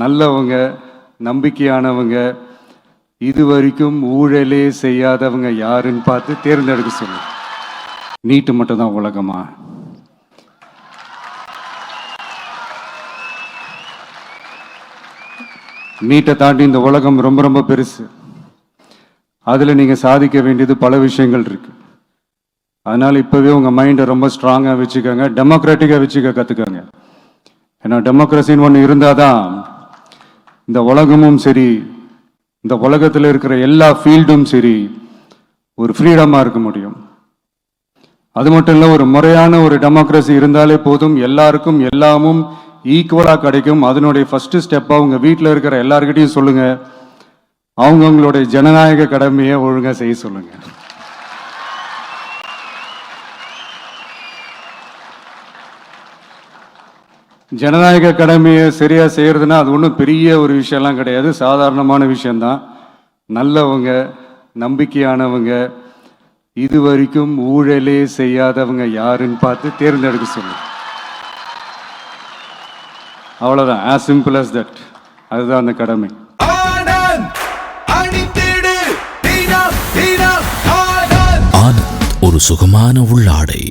நல்லவங்க, நம்பிக்கையானவங்க, இதுவரைக்கும் ஊழலே செய்யாதவங்க யாருன்னு பார்த்து தேர்ந்தெடுக்க சொல்லு. நீட்டு மட்டும் தான் உலகமா? நீட்டை தாண்டி இந்த உலகம் ரொம்ப ரொம்ப பெருசு. அதில் நீங்கள் சாதிக்க வேண்டியது பல விஷயங்கள் இருக்கு. அதனால் இப்போவே உங்கள் மைண்டை ரொம்ப ஸ்ட்ராங்காக வச்சுக்கோங்க, டெமோக்ராட்டிக்காக வச்சுக்க கற்றுக்கோங்க. ஏன்னா டெமோக்ரஸின்னு ஒன்று இருந்தால் தான் இந்த உலகமும் சரி, இந்த உலகத்தில் இருக்கிற எல்லா ஃபீல்டும் சரி, ஒரு ஃப்ரீடமாக இருக்க முடியும். அது மட்டும் இல்லை, ஒரு முறையான ஒரு டெமோக்ரஸி இருந்தாலே போதும், எல்லாருக்கும் எல்லாமும் ஈக்குவலாக கிடைக்கும். அதனுடைய ஃபர்ஸ்ட் ஸ்டெப்பாக உங்கள் வீட்டில் இருக்கிற எல்லாருக்கிட்டையும் சொல்லுங்கள், அவங்கவுங்களுடைய ஜனநாயக கடமையை ஒழுங்காக செய்ய சொல்லுங்கள். ஜனநாயக கடமையை சரியாக செய்கிறதுனா அது ஒன்றும் பெரிய ஒரு விஷயம்லாம் கிடையாது, சாதாரணமான விஷயந்தான். நல்லவங்க, நம்பிக்கையானவங்க, இதுவரைக்கும் ஊழலே செய்யாதவங்க யாருன்னு பார்த்து தேர்ந்தெடுக்க சொல்லுங்க. அவ்வளோதான், as simple as that. அதுதான் அந்த கடமை. ஆனந்த் ஒரு சுகமான உள்ளாடை.